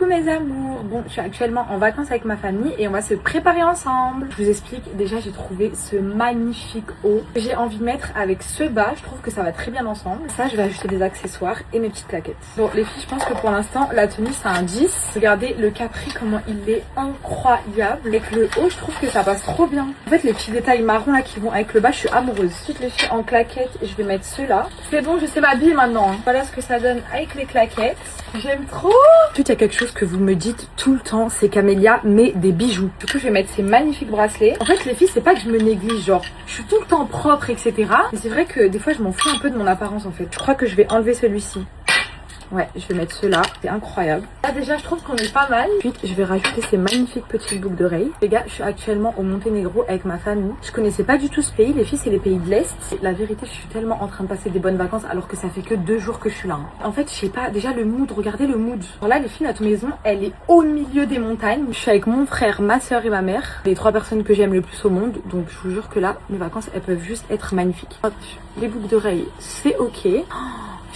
Coucou mes amours. Bon, je suis actuellement en vacances avec ma famille et on va se préparer ensemble. Je vous explique, déjà j'ai trouvé ce magnifique haut que j'ai envie de mettre avec ce bas. Je trouve que ça va très bien ensemble. Ça, je vais ajouter des accessoires et mes petites claquettes. Bon les filles, je pense que pour l'instant la tenue c'est un 10. Regardez le capri comment il est incroyable. Avec le haut, je trouve que ça passe trop bien. En fait les petits détails marrons là qui vont avec le bas, je suis amoureuse. Ensuite les filles en claquettes, je vais mettre ceux-là. C'est bon, je sais m'habiller maintenant. Voilà ce que ça donne avec les claquettes. J'aime trop. Ensuite il y a quelque chose que vous me dites tout le temps, c'est qu'Amélia met des bijoux. Du coup je vais mettre ces magnifiques bracelets. En fait les filles, c'est pas que je me néglige, genre je suis tout le temps propre etc. Mais c'est vrai que des fois je m'en fous un peu de mon apparence en fait. Je crois que je vais enlever celui-ci. Ouais, je vais mettre ceux-là, c'est incroyable. Là déjà je trouve qu'on est pas mal. Ensuite je vais rajouter ces magnifiques petites boucles d'oreilles. Les gars, je suis actuellement au Monténégro avec ma famille. Je connaissais pas du tout ce pays, les filles c'est les pays de l'Est. La vérité, je suis tellement en train de passer des bonnes vacances alors que ça fait que 2 jours que je suis là. En fait je sais pas, déjà le mood, regardez le mood. Alors là les filles, notre maison elle est au milieu des montagnes. Je suis avec mon frère, ma soeur et ma mère. Les 3 personnes que j'aime le plus au monde. Donc je vous jure que là, mes vacances elles peuvent juste être magnifiques. Hop, les boucles d'oreilles c'est ok.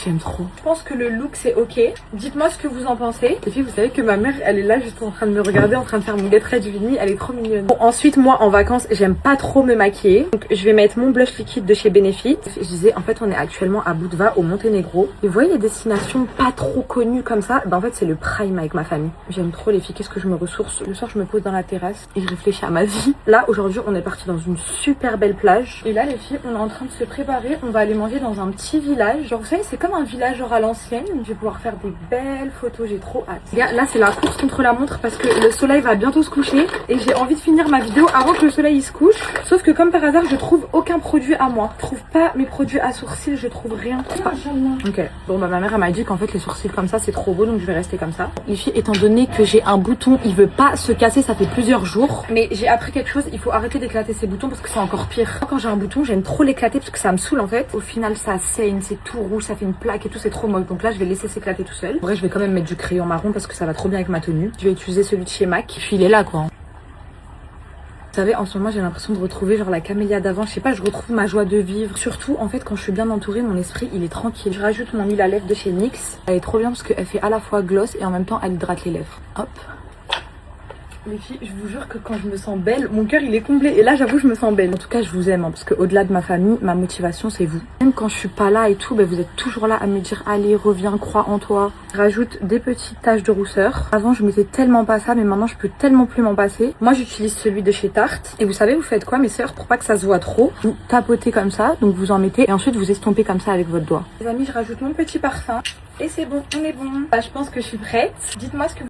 J'aime trop. Je pense que le look c'est ok. Dites-moi ce que vous en pensez. Et puis vous savez que ma mère elle est là juste en train de me regarder, en train de faire mon get ready with me. Elle est trop mignonne. Bon, ensuite moi en vacances j'aime pas trop me maquiller. Donc je vais mettre mon blush liquide de chez Benefit. Je disais en fait on est actuellement à Budva au Monténégro. Et vous voyez les destinations pas trop connues comme ça. Bah en fait c'est le prime avec ma famille. J'aime trop les filles. Qu'est-ce que je me ressource. Le soir je me pose dans la terrasse et je réfléchis à ma vie. Là aujourd'hui on est parti dans une super belle plage. Et là les filles on est en train de se préparer. On va aller manger dans un petit village. Genre vous savez c'est comme un village genre à l'ancienne. Je vais pouvoir faire des belles photos, j'ai trop hâte. Les gars, là c'est la course contre la montre parce que le soleil va bientôt se coucher et j'ai envie de finir ma vidéo avant que le soleil il se couche. Sauf que comme par hasard je trouve aucun produit à moi. Je trouve pas mes produits à sourcils, je trouve rien. Ah, ok, bon bah ma mère elle m'a dit qu'en fait les sourcils comme ça c'est trop beau, donc je vais rester comme ça. Les filles, étant donné que j'ai un bouton, il veut pas se casser, ça fait plusieurs jours. Mais j'ai appris quelque chose, il faut arrêter d'éclater ces boutons parce que c'est encore pire. Quand j'ai un bouton j'aime trop l'éclater parce que ça me saoule en fait. Au final ça saigne, c'est tout rouge, ça fait une plaque et tout, c'est trop moche. Donc là je vais laisser s'éclater tout seul. En vrai je vais quand même mettre du crayon marron parce que ça va trop bien avec ma tenue. Je vais utiliser celui de chez MAC. Puis il est là quoi. Vous savez, en ce moment j'ai l'impression de retrouver genre la Camélia d'avant. Je sais pas, je retrouve ma joie de vivre. Surtout en fait quand je suis bien entourée, mon esprit il est tranquille. Je rajoute mon huile à lèvres de chez NYX. Elle est trop bien parce qu'elle fait à la fois gloss et en même temps elle hydrate les lèvres. Hop. Les filles, je vous jure que quand je me sens belle, mon cœur il est comblé. Et là j'avoue je me sens belle. En tout cas je vous aime hein, parce que au-delà de ma famille, ma motivation c'est vous. Même quand je suis pas là et tout, bah, vous êtes toujours là à me dire allez reviens, crois en toi. Je rajoute des petites taches de rousseur. Avant je mettais tellement pas ça, mais maintenant je peux tellement plus m'en passer. Moi j'utilise celui de chez Tarte. Et vous savez vous faites quoi mes sœurs, pour pas que ça se voit trop? Vous tapotez comme ça, donc vous en mettez et ensuite vous estompez comme ça avec votre doigt. Les amis, je rajoute mon petit parfum et c'est bon, on est bon. Bah, je pense que je suis prête. Dites-moi ce que